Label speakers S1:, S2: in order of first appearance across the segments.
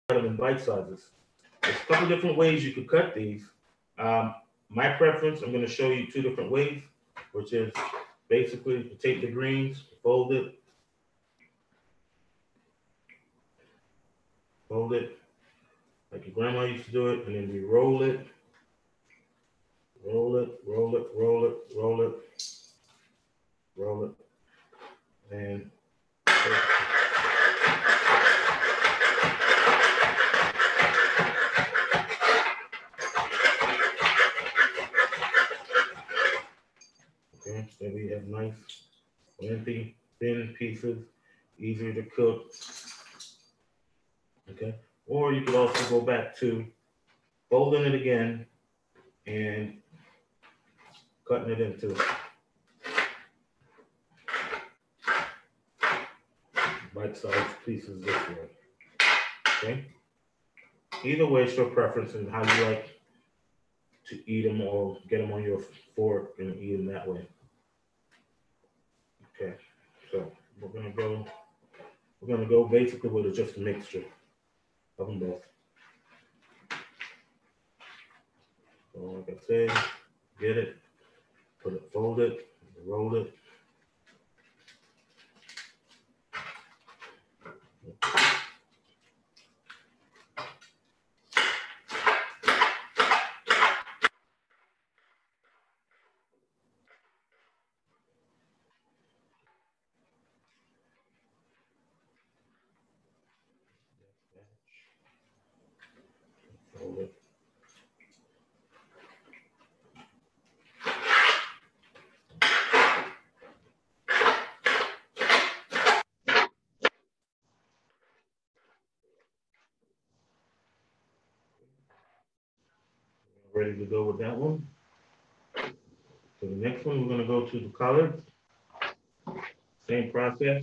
S1: them in bite sizes. There's a couple different ways you could cut these. My preference, I'm going to show you two different ways, which is basically you take the greens, fold it like your grandma used to do it, and then you roll it, roll it, roll it, roll it, roll it, roll it, and okay, so we have nice, lengthy, thin pieces, easier to cook. Okay, or you could also go back to folding it again and cutting it into bite-sized pieces this way. Okay, either way, it's your preference and how you like to eat them, or get them on your fork and eat them that way. Okay, so we're gonna go basically with just a mixture of them both. So like I said, get it, put it, fold it, roll it. Fold it. Ready to go with that one. So the next one, we're going to go to the collards. Same process.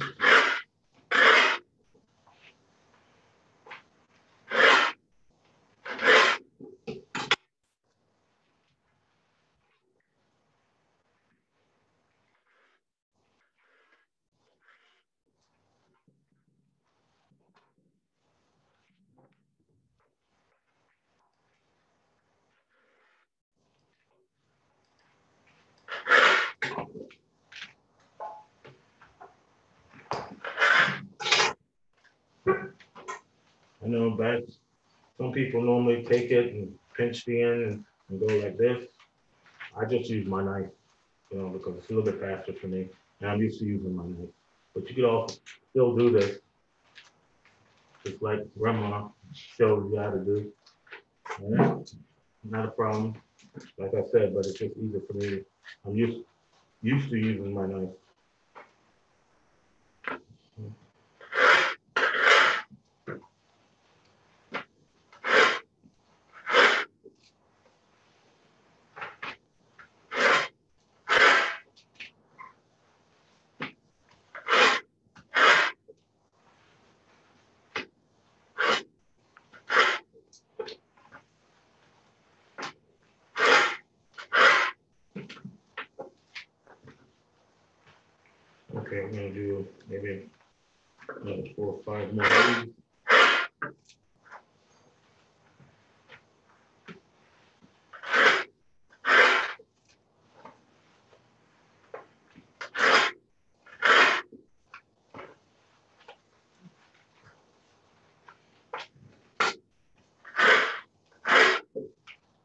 S1: I know, but some people normally take it and pinch the end and go like this. I just use my knife, because it's a little bit faster for me, and I'm used to using my knife. But you could also still do this, just like grandma showed you how to do. All right? Not a problem, like I said, but it's just easier for me. I'm used to using my knife. Okay, I'm gonna do maybe another 4 or 5 more of these.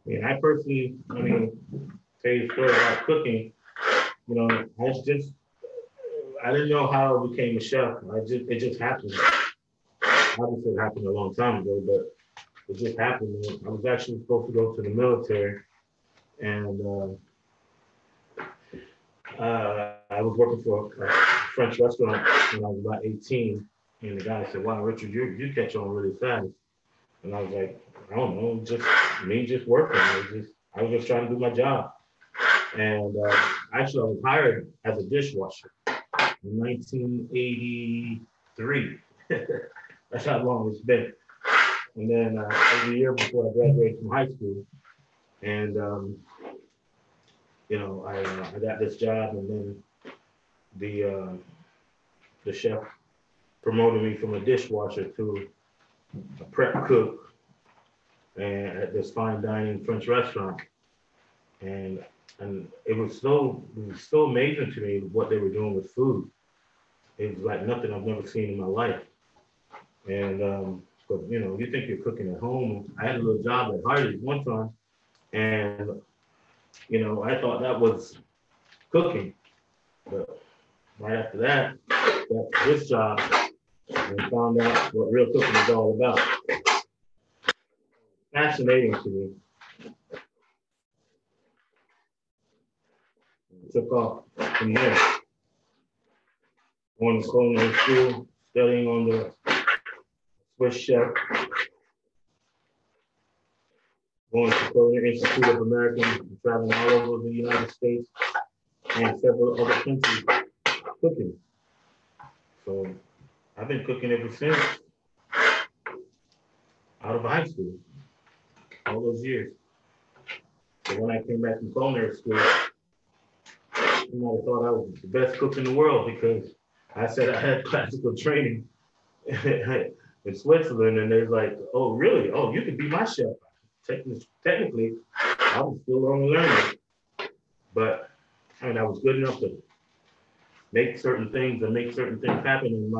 S1: Yeah, I personally, tell you a story about cooking. I didn't know how I became a chef. It just happened. Obviously, it happened a long time ago, but it just happened. I was actually supposed to go to the military, and I was working for a French restaurant when I was about 18, and the guy said, "Wow, Richard, you catch on really fast." And I was like, "I don't know, just working. I was just trying to do my job." And actually, I was hired as a dishwasher in 1983. That's how long it's been. And then it was a year before I graduated from high school, and I got this job, and then the chef promoted me from a dishwasher to a prep cook and at this fine dining French restaurant. And it was so amazing to me what they were doing with food. It was like nothing I've never seen in my life. And but you know, you think you're cooking at home. I had a little job at Hardee's one time, and you know, I thought that was cooking. But right after that, got this job and found out what real cooking is all about. Fascinating to me. Took off from there. Going to culinary school, studying on the Swiss chef, going to Culinary Institute of America, traveling all over the United States and several other countries cooking. So I've been cooking ever since out of high school, all those years. So when I came back from culinary school, you might have thought I was the best cook in the world because I said I had classical training in Switzerland, and they're like, "Oh, really? Oh, you could be my chef." Technically, I was still only learning, but I mean, I was good enough to make certain things and make certain things happen, and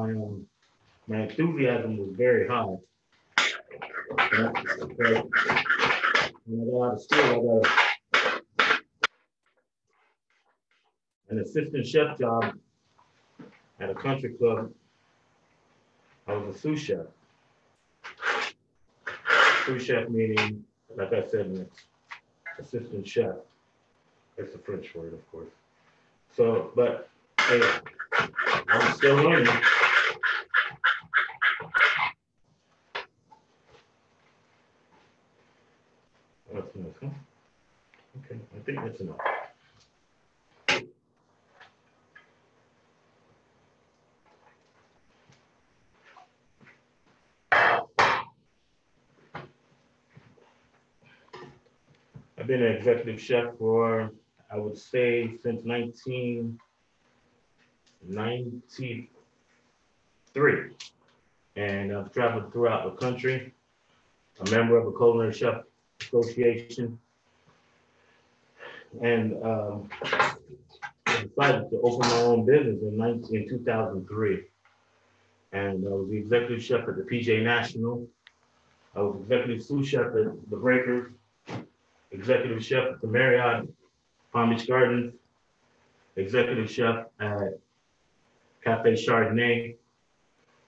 S1: my enthusiasm was very high. And when I got out of school, I got an assistant chef job at a country club. I was a sous chef. Sous chef meaning, like I said, an assistant chef. That's the French word, of course. So, but hey, I'm still learning. That's enough, huh? Okay, I think that's enough. I've been an executive chef for, I would say, since 1993. And I've traveled throughout the country, a member of the Culinary Chef Association, and I decided to open my own business in 2003. And I was the executive chef at the PJ National. I was executive sous chef at the Breakers, executive chef at the Marriott Palm Beach Gardens, executive chef at Cafe Chardonnay,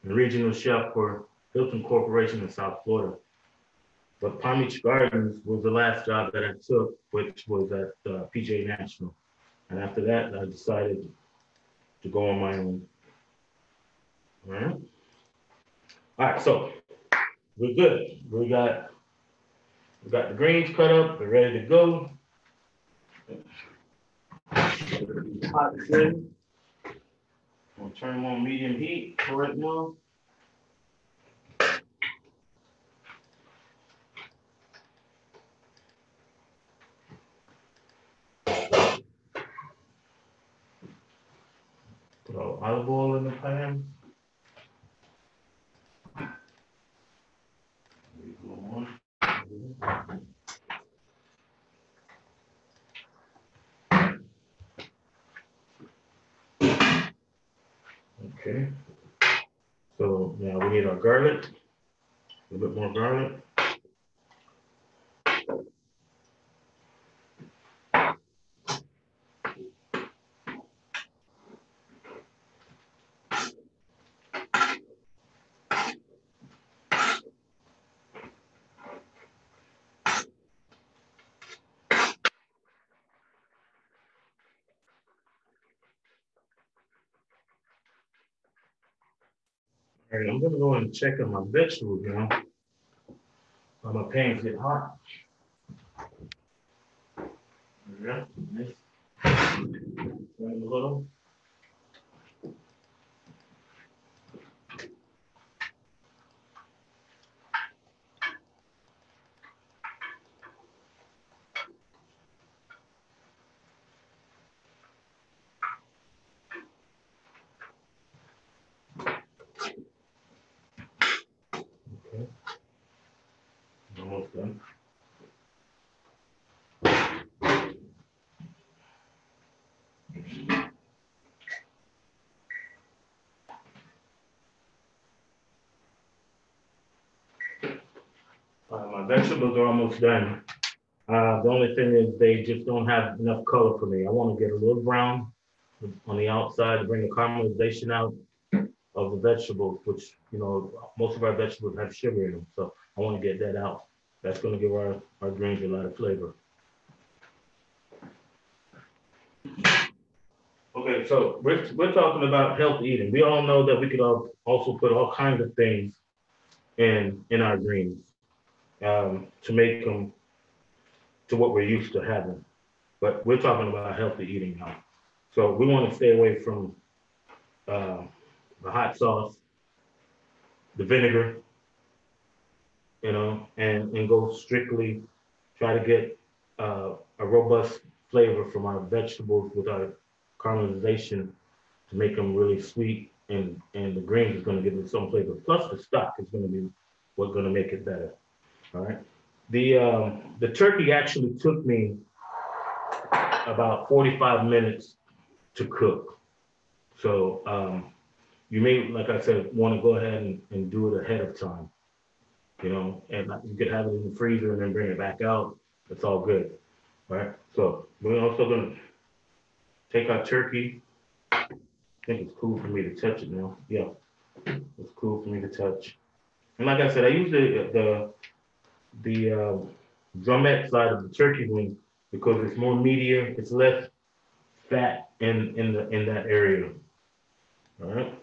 S1: and regional chef for Hilton Corporation in South Florida. But Palm Beach Gardens was the last job that I took, which was at PJ National. And after that, I decided to go on my own. All right. All right, so we're good. We got the greens cut up. We're ready to go. Hot good. I'm gonna turn them on medium heat for right now. Put olive oil in the pan. Okay. So now we need our garlic. A little bit more garlic. All right, I'm gonna go and check on my vegetables now. While my pans get hot. There we go. Nice. Turn a little. Okay. Almost done. My vegetables are almost done. The only thing is they just don't have enough color for me. I want to get a little brown on the outside to bring the caramelization out of the vegetables, which, you know, most of our vegetables have sugar in them. So I want to get that out. That's going to give our greens a lot of flavor. Okay, so we're talking about healthy eating. We all know that we could also put all kinds of things in our greens to make them to what we're used to having. But we're talking about healthy eating now. So we want to stay away from the hot sauce, the vinegar, you know, and go strictly try to get a robust flavor from our vegetables with our caramelization to make them really sweet, and the greens is going to give it some flavor. Plus the stock is going to be what's going to make it better. All right. The turkey actually took me about 45 minutes to cook. So you may, like I said, want to go ahead and do it ahead of time, you know, and you could have it in the freezer and then bring it back out. It's all good. All right. So we're also going to take our turkey. I think it's cool for me to touch it now. Yeah, it's cool for me to touch. And like I said, I use the drumette side of the turkey wing because it's more meatier. It's less fat in that area. All right.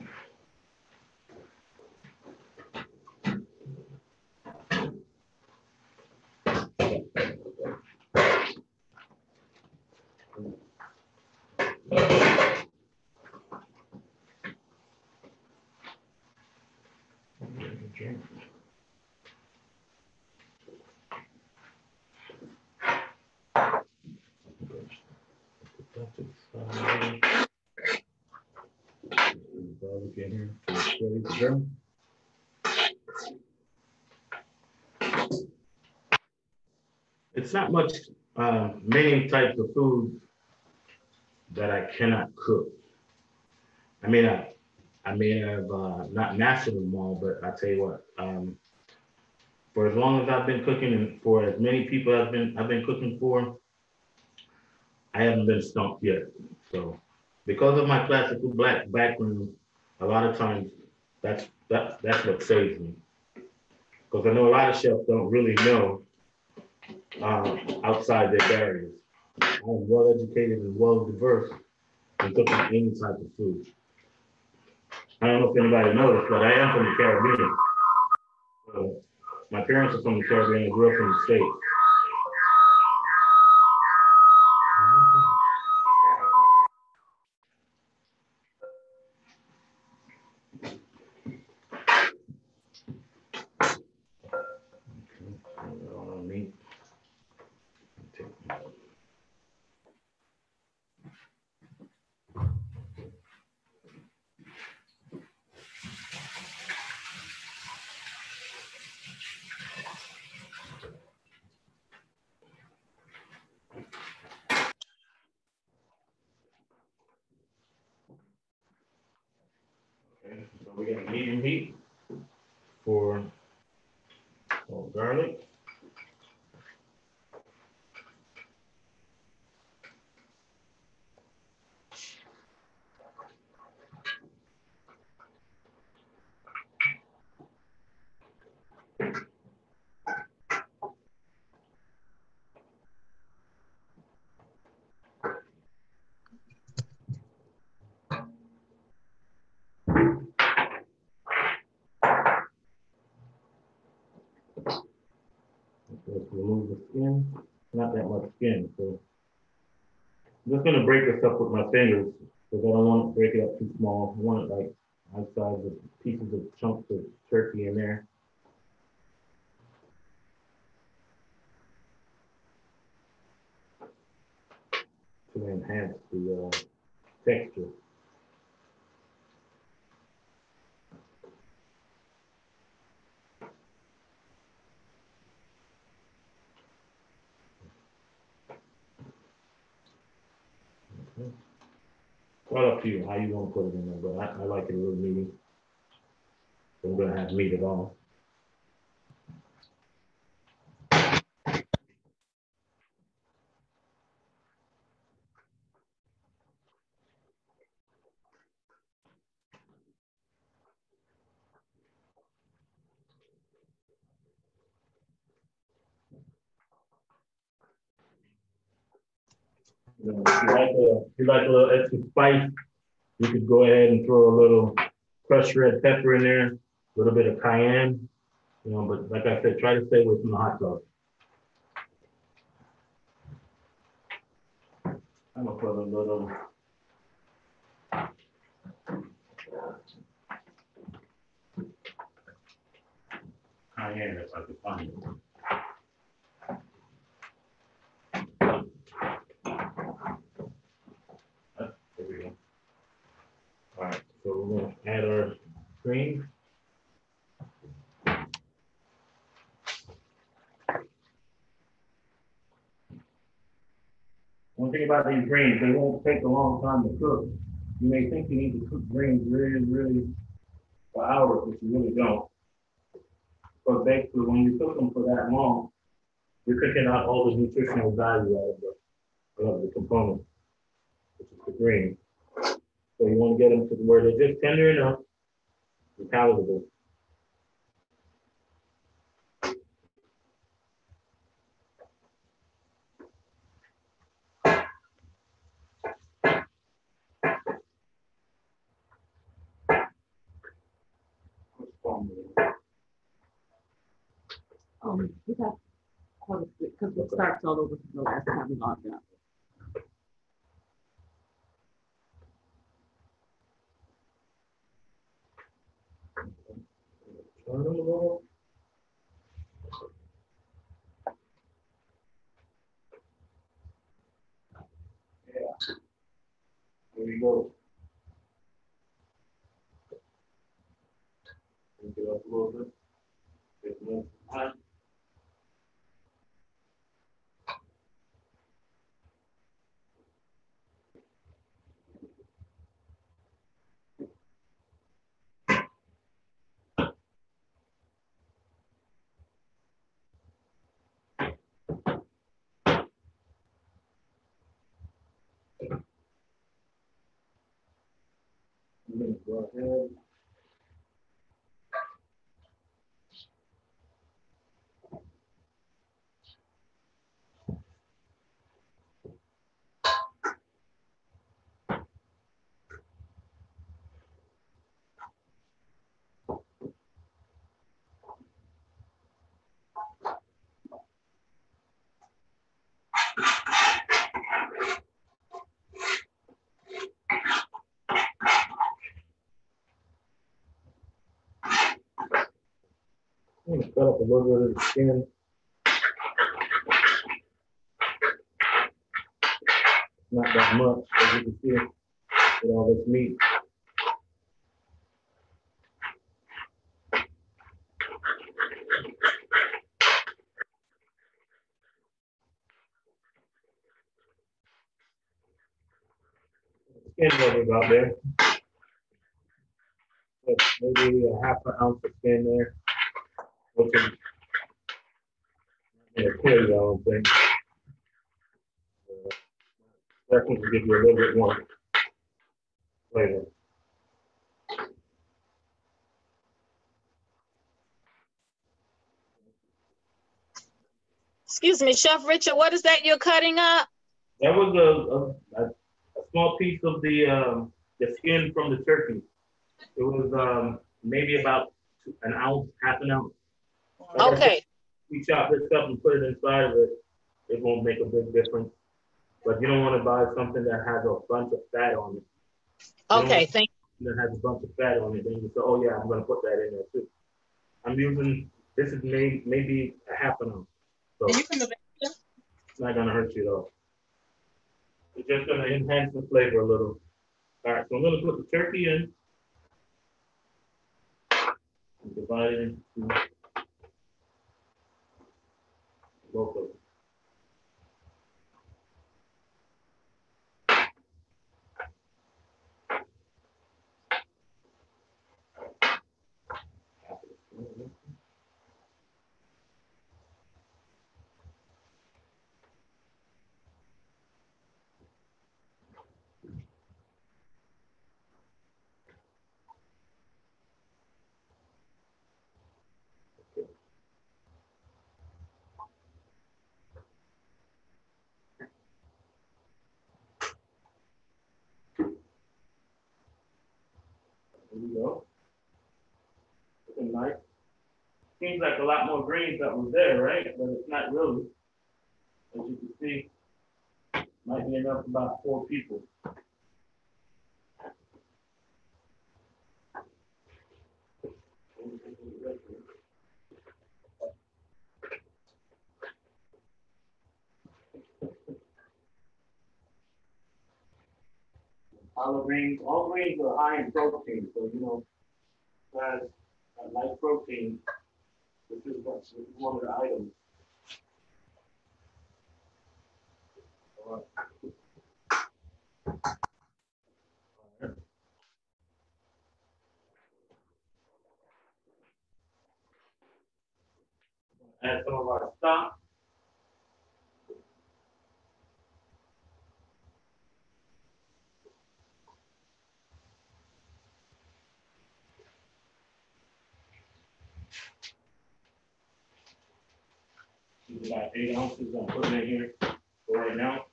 S1: It's not much, many types of food that I cannot cook. I mean, I may have not mastered them all, but I tell you what, for as long as I've been cooking and for as many people I've been cooking for, I haven't been stumped yet. So because of my classical black background, a lot of times that's what saves me. Because I know a lot of chefs don't really know outside their barriers. I'm well educated and well diverse in cooking any type of food. I don't know if anybody knows, but I am from the Caribbean. So my parents are from the Caribbean. I grew up in the States. Okay, so we got medium heat for garlic. Let's remove the skin. Not that much skin, so I'm just gonna break this up with my fingers because I don't want to break it up too small. I want it like outside the pieces of chunks of turkey in there. To enhance the texture. Well, up to you how you want to put it in there, but I like it a little meaty. I'm gonna have meat at all. You know, if you like a little extra spice, you could go ahead and throw a little crushed red pepper in there, a little bit of cayenne. You know, but like I said, try to stay away from the hot sauce. I'm gonna put a little cayenne if I can find it. There we go. All right, so we're gonna add our greens. One thing about these greens, they won't take a long time to cook. You may think you need to cook greens really for hours, but you really don't. But basically, when you cook them for that long, you're cooking out all the nutritional value out of the component, which is the green. So you want to get them to where they're just tender enough and palatable.
S2: We got because it starts all over the last time we logged out.
S1: Turn them a little. Yeah. There you go. Take it up a little bit. Get it nice and hot. Go ahead. I'm gonna cut up a little bit of the skin. Not that much, as you can see, with all this meat. Skin levels out there. But maybe a half an ounce of skin there. Which is clear, I don't think. That can give you a little bit more flavor.
S3: Excuse me, Chef Richard, what is that you're cutting up?
S1: That was a small piece of the skin from the turkey. It was maybe about an ounce, half an ounce.
S3: Okay.
S1: We chop this up and put it inside of it. It won't make a big difference. But you don't want to buy something that has a bunch of fat on it.
S3: Okay, thank
S1: you. That has a bunch of fat on it. Then you say, oh yeah, I'm going to put that in there too. I'm using, this is maybe a half an ounce. So it's not going to hurt you at all. It's just going to enhance the flavor a little. All right, so I'm going to put the turkey in. And divide it into both of them. Here we go. Looking nice. Seems like a lot more greens that was there, right? But it's not really. As you can see, might be enough for about 4 people. All greens are high in protein, so you know, guys that like protein, this is one of the items. All right. Add some of our stock. About 8 ounces I'm putting in here for right now.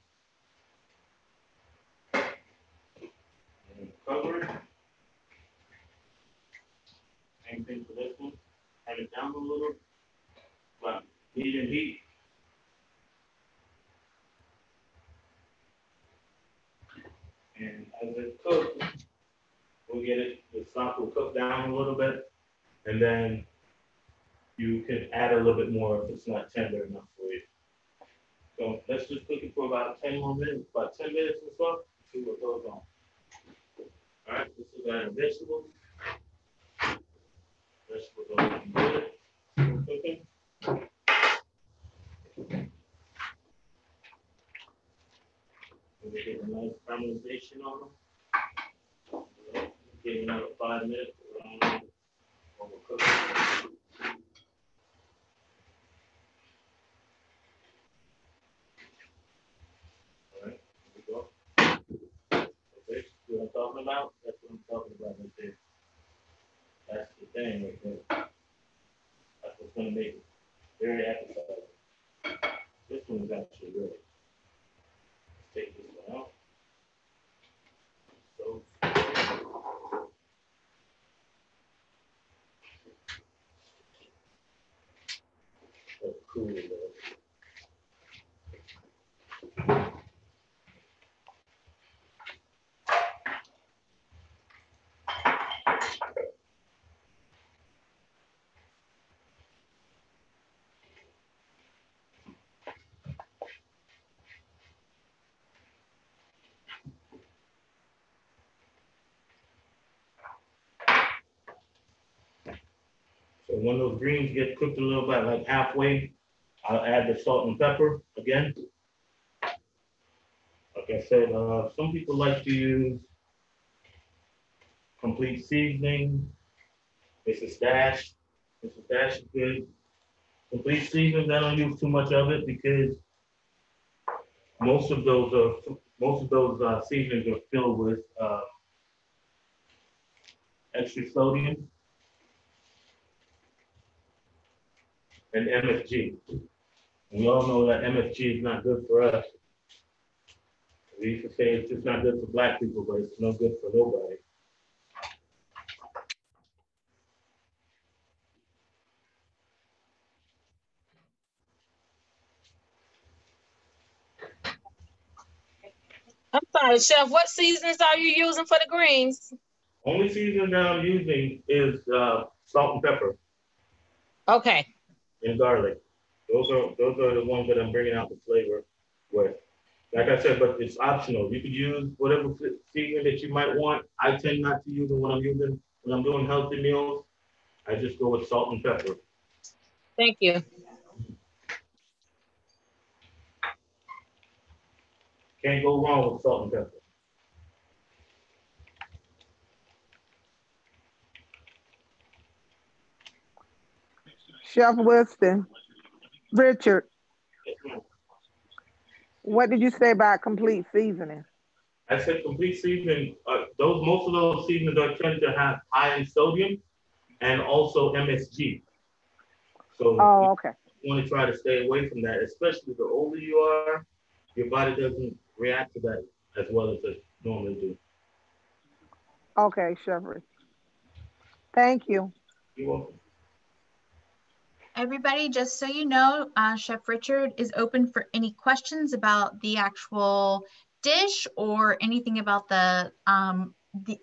S1: And cover it. Same thing for this one. Turn it down a little. But medium heat. And as it cooks, we'll get it, the stock will cook down a little bit. And then you can add a little bit more if it's not tender enough for you. So let's just cook it for about 10 more minutes, about 10 minutes or so, see what goes on. All right, this is our vegetables. Vegetables are looking good. Cooking. We'll get a nice caramelization on them. Give another 5 minutes. While we're cooking. What I'm talking about, that's what I'm talking about right there. That's the thing right there. That's what's gonna make it very appetizing. This one is actually good. Let's take this one out. So that's cool though. So when those greens get cooked a little bit, like halfway, I'll add the salt and pepper again. Like I said, some people like to use complete seasoning. It's a stash. It's a stash is good. Complete seasonings, I don't use too much of it because most of those seasonings are filled with extra sodium and MSG. We all know that MSG is not good for us. We used to say it's just not good for black people, but it's no good for nobody.
S3: I'm sorry, Chef, what seasonings are you using for the greens?
S1: Only seasoning that I'm using is salt and pepper.
S3: Okay.
S1: And garlic. Those are the ones that I'm bringing out the flavor with. Like I said, but it's optional. You could use whatever seasoning that you might want. I tend not to use it when I'm doing healthy meals. I just go with salt and pepper.
S3: Thank you.
S1: Can't go wrong with salt and pepper.
S4: Chef Wilson, Richard,
S1: Yes, ma'am.
S4: what did you say about complete seasoning?
S1: I said complete seasoning. Most of those seasonings are tend to have high in sodium and also MSG. So
S4: Oh, okay.
S1: you want to try to stay away from that, especially the older you are. Your body doesn't react to that as well as it normally do.
S4: Okay, Chef Richard. Thank you.
S1: You're welcome.
S5: Everybody, just so you know, Chef Richard is open for any questions about the actual dish or anything about the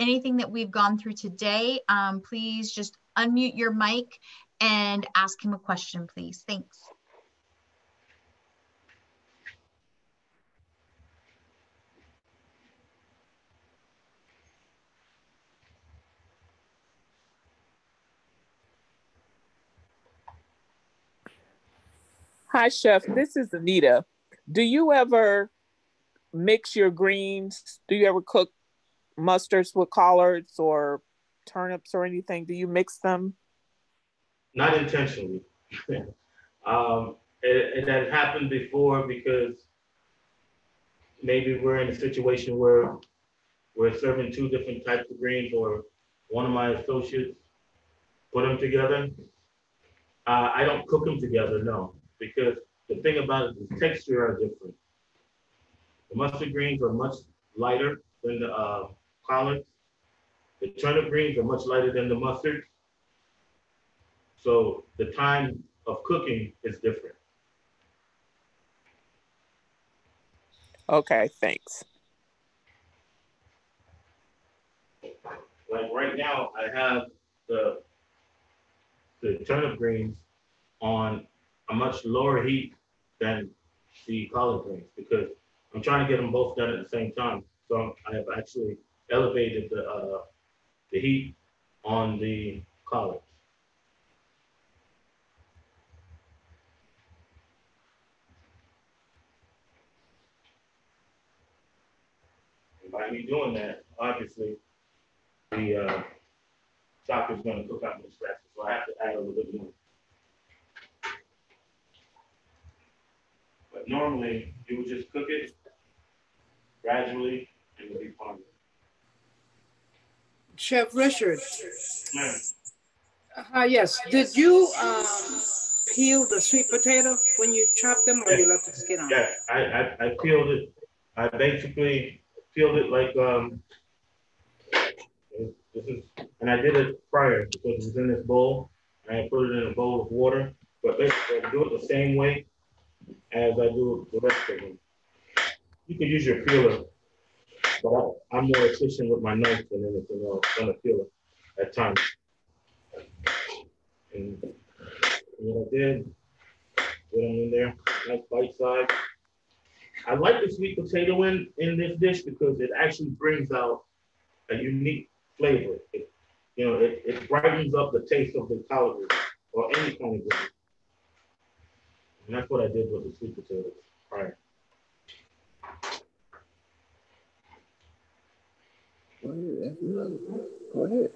S5: anything that we've gone through today. Please just unmute your mic and ask him a question, please. Thanks.
S6: Hi, Chef. This is Anita. Do you ever mix your greens? Do you ever cook mustards with collards or turnips or anything? Do you mix them?
S1: Not intentionally. It has happened before because maybe we're in a situation where we're serving two different types of greens, or one of my associates put them together. I don't cook them together, no, because the thing about it, the texture are different. The mustard greens are much lighter than the collards. The turnip greens are much lighter than the mustard. So the time of cooking is different.
S6: Okay, thanks.
S1: Like right now, I have the turnip greens on a much lower heat than the collard greens because I'm trying to get them both done at the same time. So I have actually elevated the heat on the collards. And by me doing that, obviously, the chopper is going to cook out much faster, so I have to add a little bit more. But normally, you would just cook it gradually, and it'll be fine.
S7: Chef Richard.
S1: Ma'am.
S7: Yes. Did you peel the sweet potato when you chopped them, or you left the skin on?
S1: Yeah, I peeled it. I basically peeled it like this is, and I did it prior because it was in this bowl, and I put it in a bowl of water. But basically, I do it the same way as I do the rest of them. You can use your peeler, but I'm more efficient with my knife than anything else on a peeler at times. And what I did, put them in there, nice bite size. I like the sweet potato in this dish because it actually brings out a unique flavor. It brightens up the taste of the collard or any kind of grain. And that's what I did with the sweet potatoes prior.
S6: Go ahead.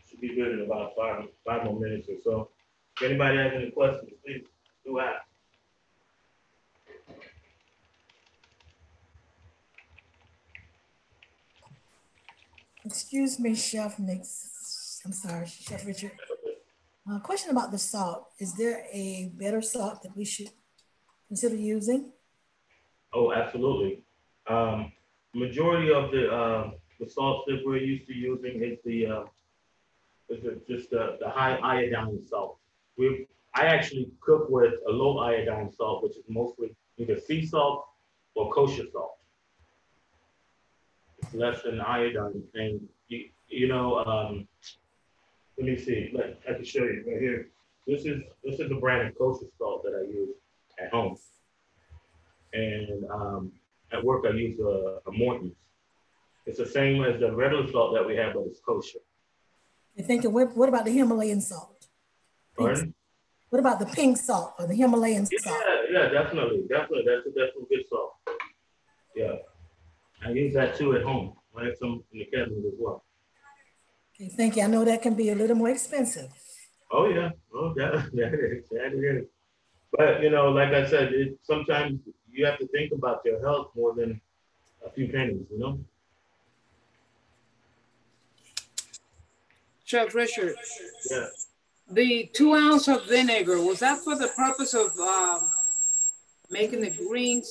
S1: Should be good in about five more minutes or so. If anybody has any questions, please do ask.
S8: Excuse me, Chef Nix. I'm sorry, Chef Richard. Question about the salt. Is there a better salt that we should consider using?
S1: Oh, absolutely. Majority of the salts that we're used to using is just the high iodine salt. I actually cook with a low iodine salt, which is mostly either sea salt or kosher salt. It's less than iodine, and let me see. I can show you right here. This is a brand of kosher salt that I use at home, and at work I use a Morton's. It's the same as the regular salt that we have, but it's kosher.
S8: What about the Himalayan salt?
S1: Pardon?
S8: What about the pink salt or the Himalayan salt?
S1: Yeah, definitely. That's a good salt. Yeah. I use that too at home. I have some in the cabinet as well.
S8: Okay, thank you. I know that can be a little more expensive.
S1: Oh yeah, oh yeah, yeah, it is. But you know, like I said, sometimes you have to think about your health more than a few pennies. You know.
S7: Chef Richard,
S1: Yeah.
S7: the 2 ounce of vinegar, was that for the purpose of making the greens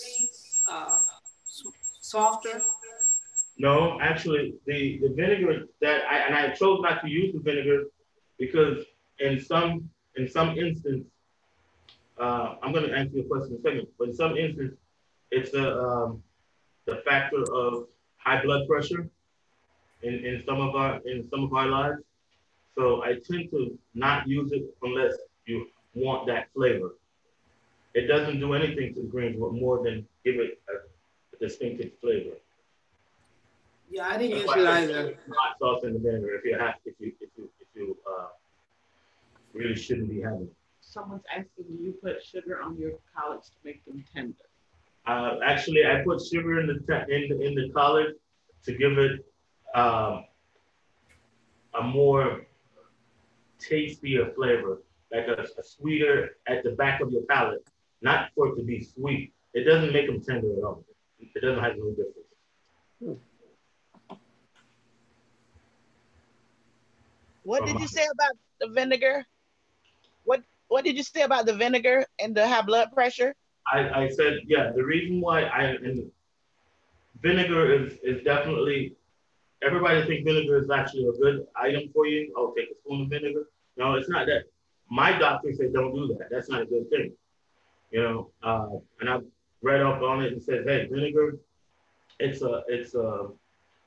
S7: softer?
S1: No, actually, the vinegar that I chose not to use the vinegar because in some instance, I'm going to answer your question in a second. But in some instance, it's the factor of high blood pressure in some of our lives. So I tend to not use it unless you want that flavor. It doesn't do anything to the greens more than give it a distinctive flavor.
S7: Yeah, I didn't
S1: That's
S7: use
S1: why
S7: it
S1: I say
S7: either.
S1: hot sauce and the vinegar if you really shouldn't be having it.
S2: Someone's asking, do you put sugar on your collards to make them tender?
S1: Actually, I put sugar in the collard to give it a more tastier flavor, like a sweeter at the back of your palate, not for it to be sweet. It doesn't make them tender at all. It doesn't have no difference.
S9: What did you say about the vinegar? What did you say about the vinegar and the high blood pressure?
S1: I said, yeah, the reason why and vinegar is definitely, everybody thinks vinegar is actually a good item for you. Oh, take a spoon of vinegar. No, it's not that. My doctor said don't do that. That's not a good thing. You know, and I've read up on it and said, hey, vinegar, it's a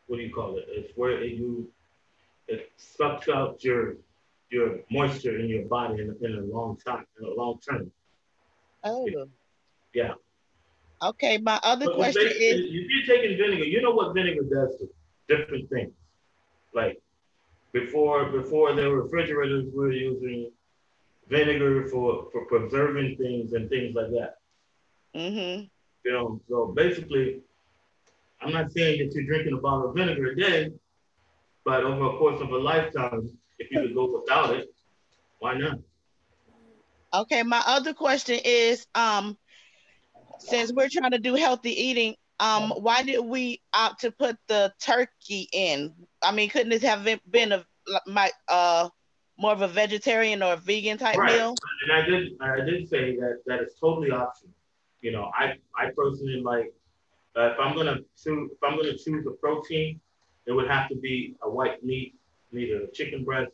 S1: what do you call it? It's where it sucks out your moisture in your body in a long term.
S9: Oh,
S1: Yeah.
S9: okay. My other
S1: But
S9: question
S1: basically,
S9: is,
S1: if you're taking vinegar, you know what vinegar does to different things. Like before there were refrigerators, we were using vinegar for preserving things and things like that.
S9: mm-hmm.
S1: You know, so basically, I'm not saying that you're drinking a bottle of vinegar a day, but over a course of a lifetime, if you could go without it, why not?
S9: Okay, my other question is, since we're trying to do healthy eating, why did we opt to put the turkey in? I mean, couldn't it have been more of a vegetarian or a vegan type
S1: Right.
S9: meal?
S1: And I did say that it's totally optional. You know, I personally like if I'm gonna choose a protein, it would have to be a white meat, either chicken breast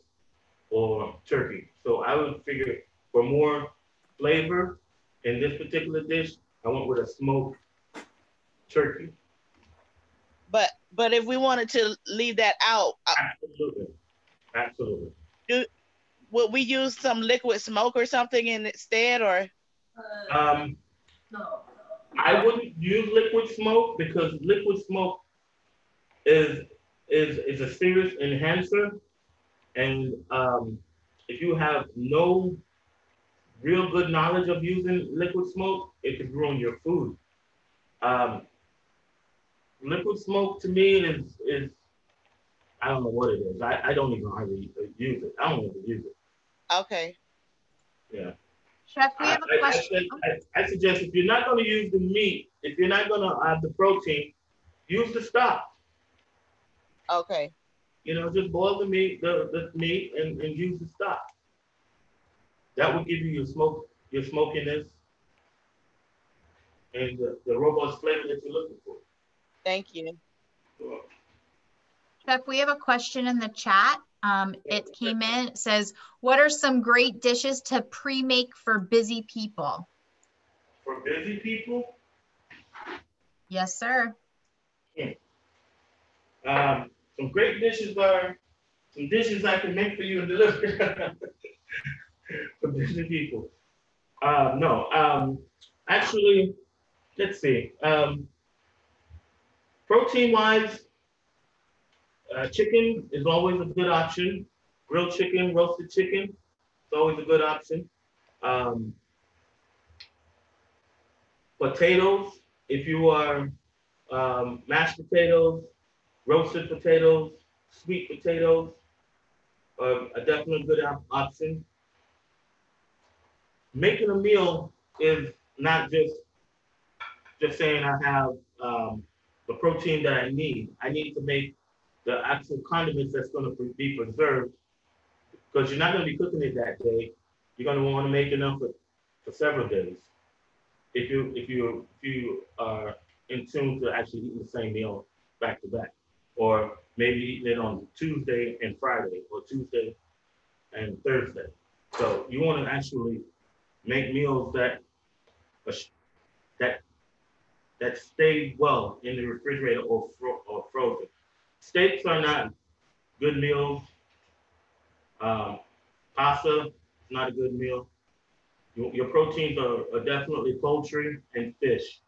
S1: or turkey. So I would figure for more flavor in this particular dish, I went with a smoked turkey.
S9: But if we wanted to leave that out,
S1: Absolutely, absolutely.
S9: do, would we use some liquid smoke or something instead, or?
S1: Um, I wouldn't use liquid smoke because liquid smoke is is a serious enhancer, and if you have no real good knowledge of using liquid smoke, it could ruin your food. Um, Liquid smoke to me is I don't know what it is. I don't even know how to use it. I don't know how to use it.
S9: Okay.
S1: Yeah.
S5: Chef, we
S1: I,
S5: have a
S1: I, I,
S5: question.
S1: I suggest if you're not going to use the meat, if you're not going to have the protein, use the stock.
S9: Okay.
S1: You know, just boil the meat and use the stock. That will give you your smokiness, and the robust flavor that you're looking for.
S9: Thank you.
S5: Chef, we have a question in the chat. It came in, it says, what are some great dishes to pre-make for busy people?
S1: For busy people,
S5: Yes, sir.
S1: some great dishes are some dishes I can make for you and deliver for busy people. No, actually, let's see. Protein wise, chicken is always a good option. Grilled chicken, roasted chicken, it's always a good option. Um, Potatoes, if you are mashed potatoes, roasted potatoes, sweet potatoes are a definitely good option. Making a meal is not just saying I have the protein that I need. I need to make the actual condiments that's going to be preserved because you're not going to be cooking it that day. You're going to want to make enough for several days. If you are in tune to actually eating the same meal back to back, or maybe eating it on Tuesday and Friday, or Tuesday and Thursday. So you want to actually make meals that that stay well in the refrigerator or frozen. Steaks are not good meals. Pasta is not a good meal. Your proteins are definitely poultry and fish.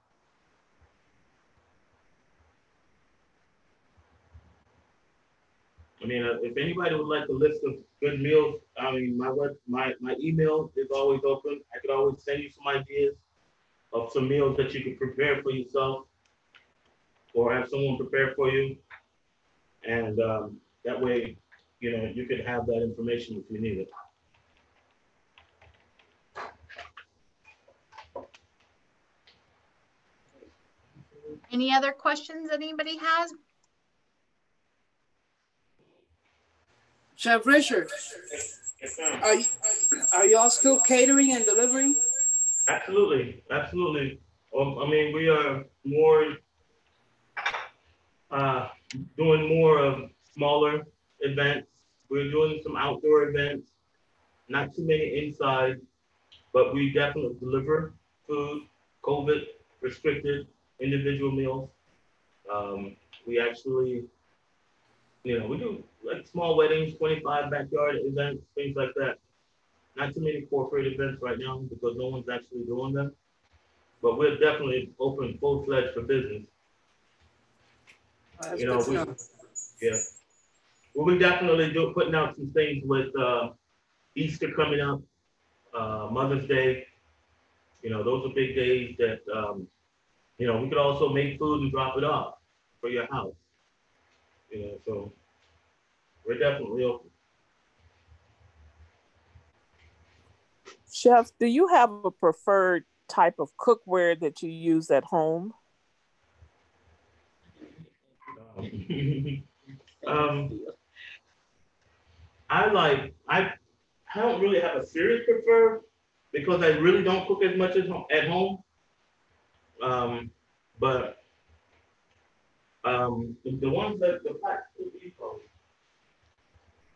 S1: I mean, if anybody would like a list of good meals, I mean, my email is always open. I could always send you some ideas of some meals that you could prepare for yourself or have someone prepare for you. And that way, you could have that information if you need it.
S5: Any other questions that anybody has?
S7: Chef Richard, are y'all still catering and delivering?
S1: Absolutely, absolutely. I mean, we are more doing more of smaller events. We're doing some outdoor events, not too many inside, but we definitely deliver food, COVID restricted individual meals. We actually, we do like small weddings, 25 backyard events, things like that. Not too many corporate events right now because no one's actually doing them. But we're definitely open full-fledged for business.
S7: That's good to know.
S1: Yeah. Well, we definitely putting out some things with Easter coming up, Mother's Day. Those are big days that, we could also make food and drop it off for your house. So we're definitely open.
S6: Chef, do you have a preferred type of cookware that you use at home? I don't really have a serious preferred because I really don't cook as much at home. But the ones that the plastic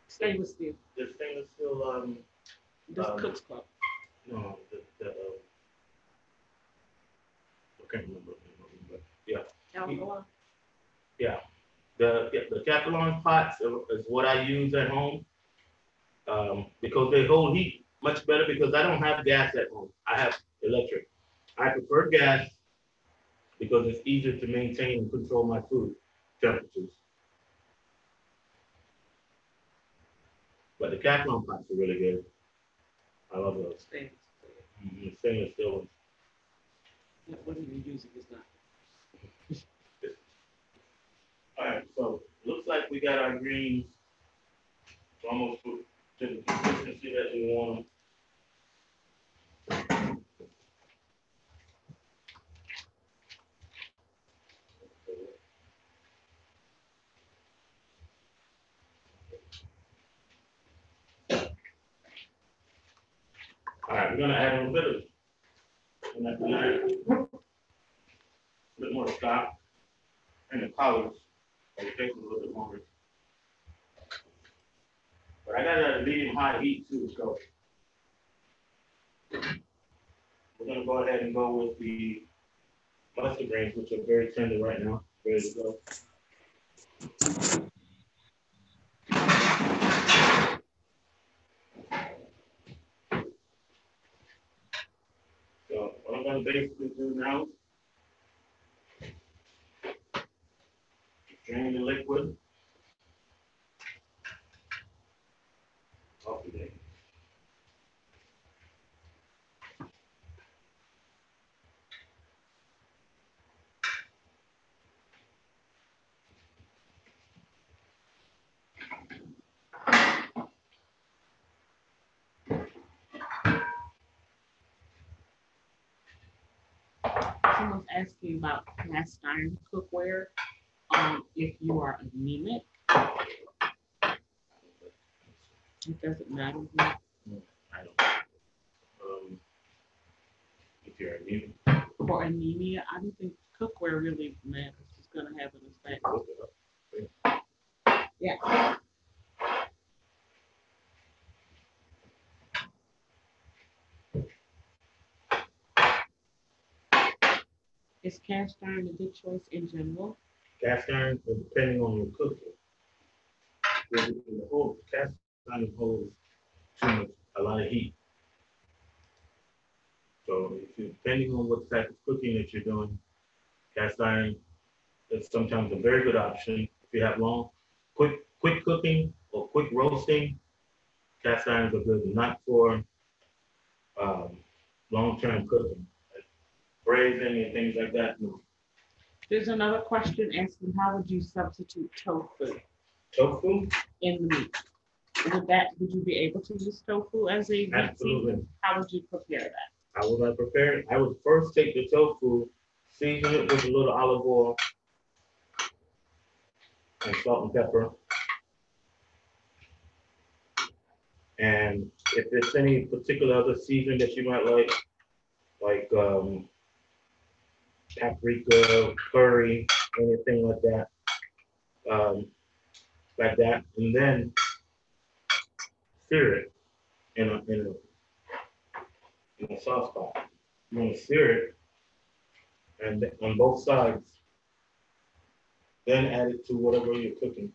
S2: Stainless steel.
S1: the stainless steel
S2: This Cook's Club.
S1: no I can't remember, but yeah. Yeah. The Catering pots is what I use at home because they hold heat much better because I don't have gas at home. I have electric. I prefer gas because it's easier to maintain and control my food temperatures. But the Catering pots are really good. I love those. Stainless steel ones.
S2: What are you using? Is not.
S1: All right, so looks like we got our greens almost to the consistency that we want them. All right, we're gonna add a little bit more stock and the colors. It takes a little bit longer. But I got it at a medium high heat too, so we're gonna go ahead and go with the mustard greens, which are very tender right now. Ready to go. So what I'm gonna basically do now is drain the liquid off the day.
S2: was asking about cast iron cookware. If you are anemic, it doesn't matter.
S1: I don't. If you're anemic.
S2: For anemia, I don't think cookware really matters. It's gonna have an effect. Yeah. Is cast iron a good choice in general?
S1: Cast iron, depending on your cooking. The whole cast iron holds a lot of heat. So if you, depending on what type of cooking that you're doing, cast iron is sometimes a very good option. If you have quick cooking or quick roasting, cast irons are good, not for long-term cooking, like braising and things like that. No.
S2: There's another question asking, how would you substitute tofu?
S1: Tofu?
S2: In the meat. Would you be able to use tofu as a meat?
S1: Absolutely.
S2: Season? How would you prepare that?
S1: How would I prepare it? I would first take the tofu, season it with a little olive oil and salt and pepper. And if there's any particular other season that you might like paprika, curry, anything like that, and then sear it in a sauce pot. You want to sear it, and on both sides, then add it to whatever you're cooking.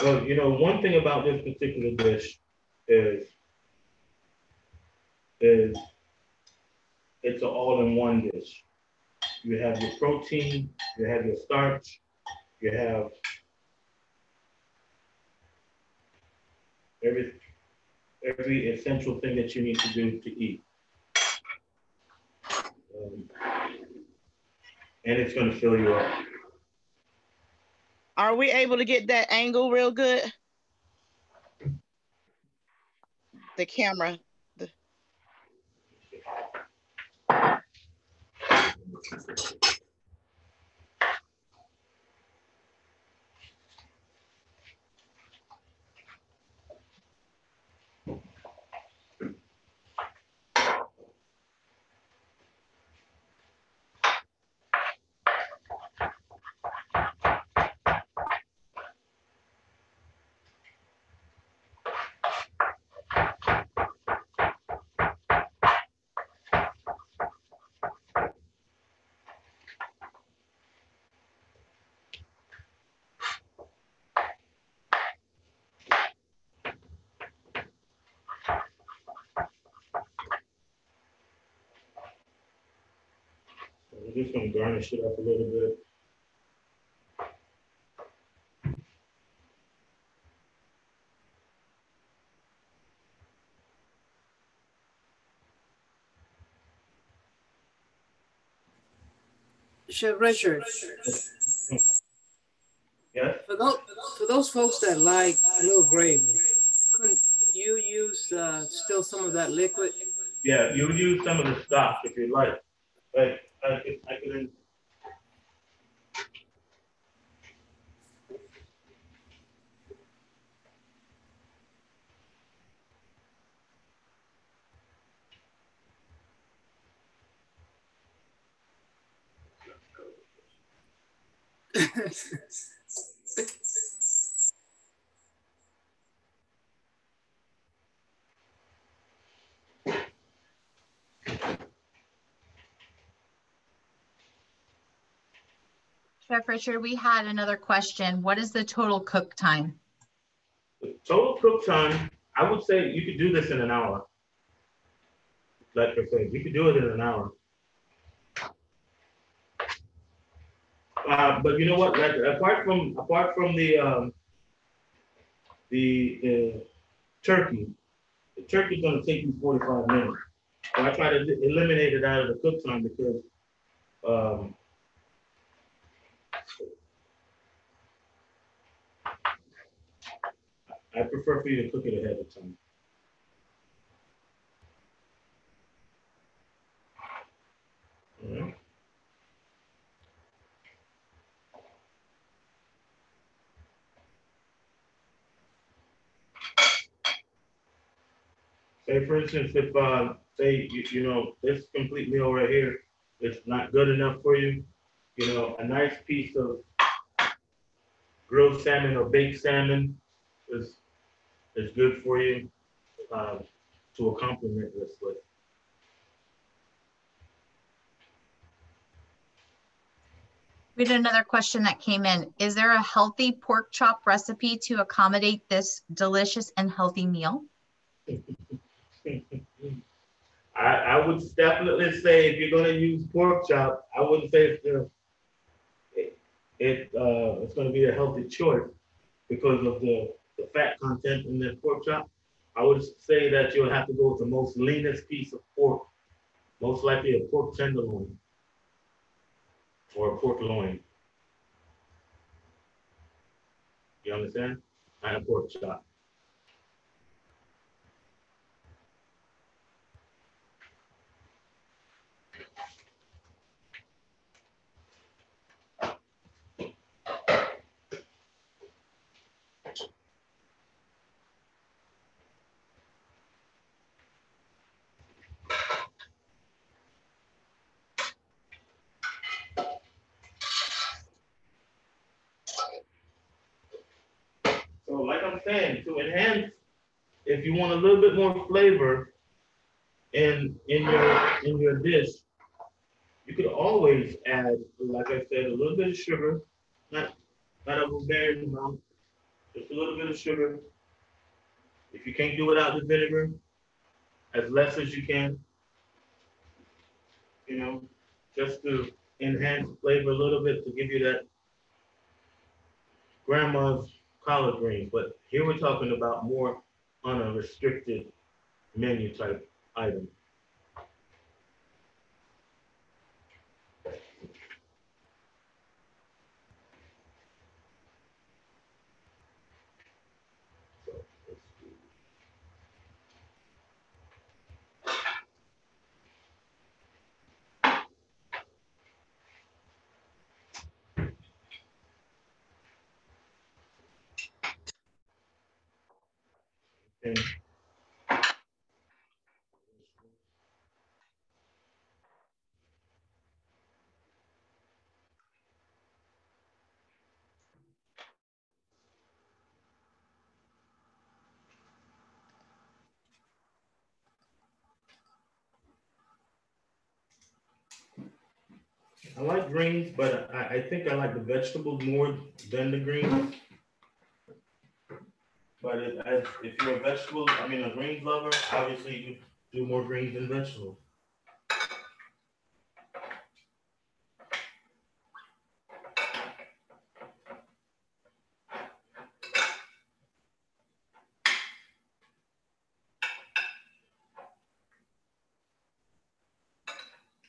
S1: Well, you know, one thing about this particular dish is it's an all-in-one dish. You have your protein, you have your starch, you have every essential thing that you need to do to eat. And it's going to fill you up.
S9: Are we able to get that angle real good? The camera.
S1: I'm just going to garnish it up a little bit.
S7: Chef Richard.
S1: Yes?
S7: For those folks that like a little gravy, couldn't you use still some of that liquid?
S1: Yeah, you would use some of the stock if you like. But I can
S5: Chef Richard, we had another question. What is the total cook time?
S1: The total cook time, I would say you could do this in an hour. Like I said, you could do it in an hour. But you know what? Like, apart from the turkey, the turkey's gonna take you 45 minutes. So I try to eliminate it out of the cook time because I prefer for you to cook it ahead of time. All right. Say for instance, if say you know this complete meal right here, it's not good enough for you. You know, a nice piece of grilled salmon or baked salmon is good for you to accompaniment this with.
S5: We had another question that came in. Is there a healthy pork chop recipe to accommodate this delicious and healthy meal?
S1: I would definitely say if you're gonna use pork chop, I wouldn't say it's gonna be a healthy choice because of the fat content in the pork chop. I would say that you'll have to go with the most leanest piece of pork, most likely a pork tenderloin or a pork loin. You understand? Not a pork chop. So like I'm saying, to enhance, if you want a little bit more flavor in your dish, you could always add, like I said, a little bit of sugar, not a very amount, just a little bit of sugar. If you can't do without the vinegar, as less as you can, you know, just to enhance flavor a little bit to give you that grandma's collard greens. But here we're talking about more on a restricted menu type item. And I like greens, but I think I like the vegetables more than the greens. But if you're a greens lover, obviously you do more greens than vegetables.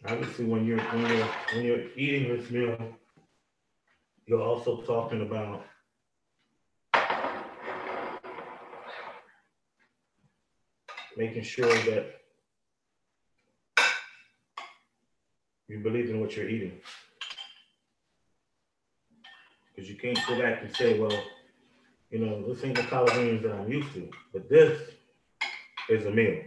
S1: Obviously, when you're eating this meal, you're also talking about making sure that you believe in what you're eating. Because you can't go back and say, well, you know, this ain't the collard greens that I'm used to, but this is a meal.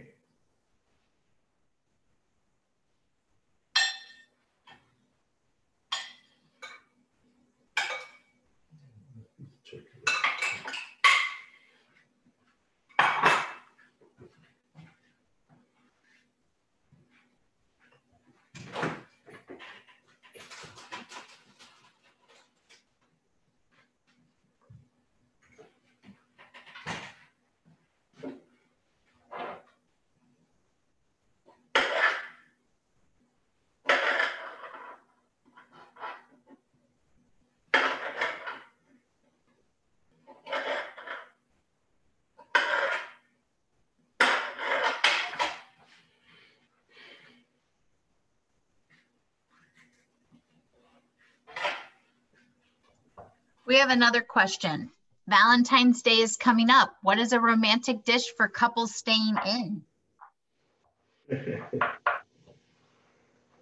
S5: We have another question. Valentine's Day is coming up. What is a romantic dish for couples staying in?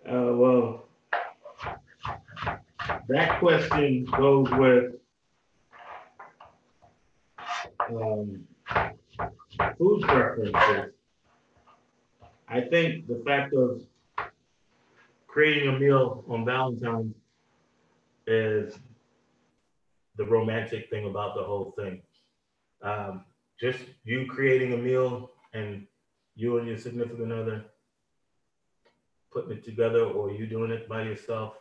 S1: Well, that question goes with food preferences. I think the fact of creating a meal on Valentine's is the romantic thing about the whole thing. Just you creating a meal and you and your significant other putting it together, or you doing it by yourself,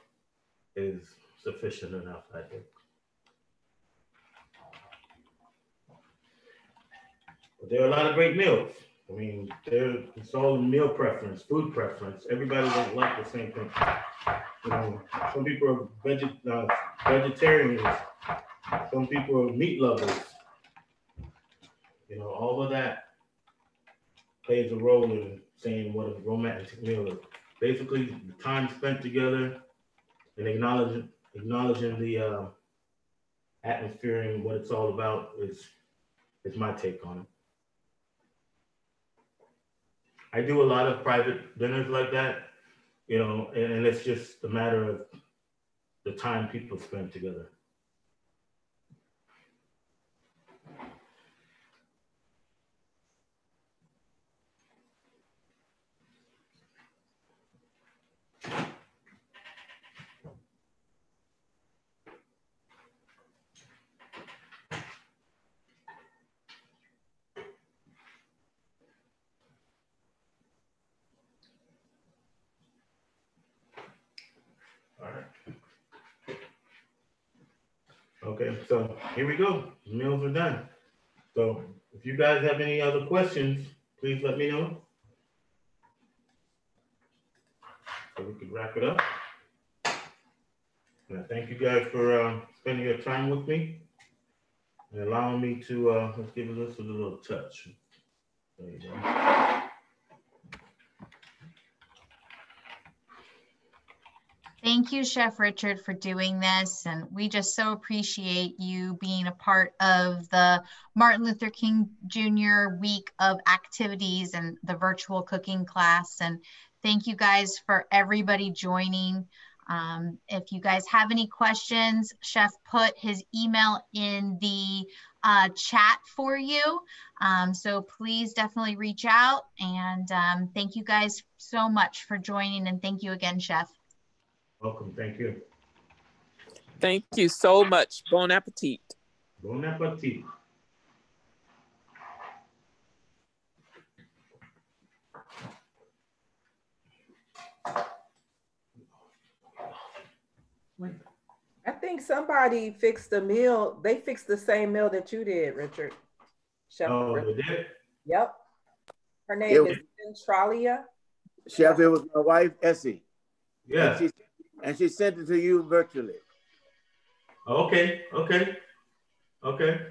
S1: is sufficient enough, I think. But there are a lot of great meals. I mean, it's all meal preference, food preference. Everybody doesn't like the same thing. You know, some people are vegetarians. Some people are meat lovers. You know, all of that plays a role in saying what a romantic meal is. Basically, the time spent together and acknowledging the atmosphere and what it's all about is my take on it. I do a lot of private dinners like that, you know, and it's just a matter of the time people spend together. All right. Okay, so here we go. The meals are done. So if you guys have any other questions, please let me know. So we can wrap it up. And I thank you guys for spending your time with me and allowing me to, let's give this a little touch. There you go.
S5: Thank you, Chef Richard, for doing this. And we just so appreciate you being a part of the Martin Luther King Jr. week of activities and the virtual cooking class. And thank you guys for everybody joining. If you guys have any questions, Chef put his email in the chat for you. So please definitely reach out. And thank you guys so much for joining. And thank you again, Chef.
S1: Welcome, thank you.
S6: Thank you so much. Bon appetit.
S1: Bon appetit.
S2: I think somebody fixed the meal. They fixed the same meal that you did, Richard. Chef.
S1: Oh, they did?
S2: Yep. Her name is Centralia.
S10: Chef, it was my wife, Essie.
S1: Yeah.
S10: And she sent it to you virtually.
S1: Okay, okay, okay.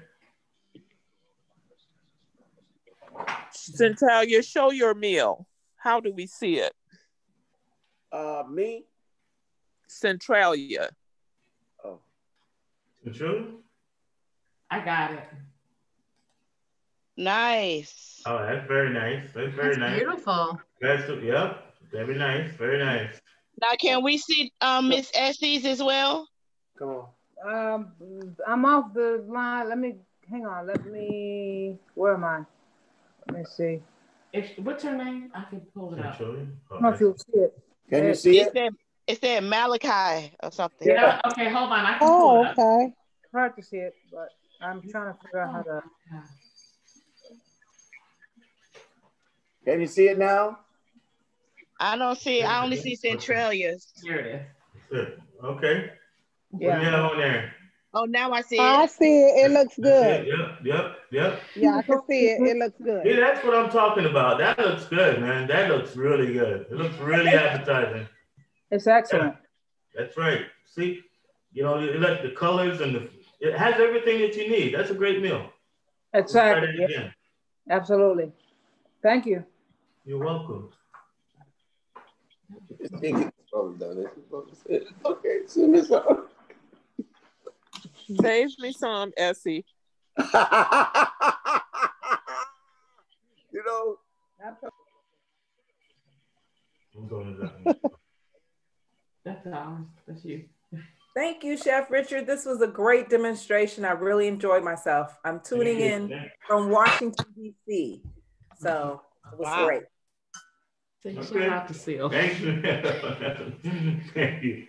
S6: Centralia, show your meal. How do we see it?
S10: Me?
S6: Centralia.
S10: Oh.
S1: Centralia?
S2: I got it.
S9: Nice.
S1: Oh, that's very nice. That's very nice.
S5: Beautiful.
S1: That's, yep, very nice, very nice.
S9: Now, can we see Miss Essie's as well?
S10: Come on.
S11: I'm off the line. Let me, hang on. Where am I? Let me see.
S2: What's her name? I can pull it up.
S1: Centralia?
S11: I don't know if you'll see it.
S10: Can you see it?
S9: It said MLK or something.
S2: Yeah, okay, hold on. I can pull it up.
S4: Okay.
S11: Hard to see it, but I'm trying to figure out how to.
S10: Can you see it now?
S9: I don't see it. I only see Centralia's.
S2: Here it is.
S1: Okay.
S11: Yeah.
S1: What do you have on there?
S9: Oh, now I see
S4: I
S9: it.
S4: see it. It looks good.
S1: Yep.
S4: Yeah, I can see it. It looks good.
S1: Yeah, that's what I'm talking about. That looks good, man. That looks really good. It looks really appetizing.
S11: It's excellent.
S1: Yeah, that's right. See, you know, you like the colors and it has everything that you need. That's a great meal.
S11: Exactly.
S1: Yeah.
S11: Absolutely. Thank you.
S1: You're welcome.
S10: Okay, so Miss
S6: Save me some, Essie.
S10: You know.
S1: I'm going to that.
S12: That's ours. That's you.
S2: Thank you, Chef Richard. This was a great demonstration. I really enjoyed myself. I'm tuning in from Washington, D.C. So it was great.
S12: So you should have to see.
S1: Thank you. Thank you.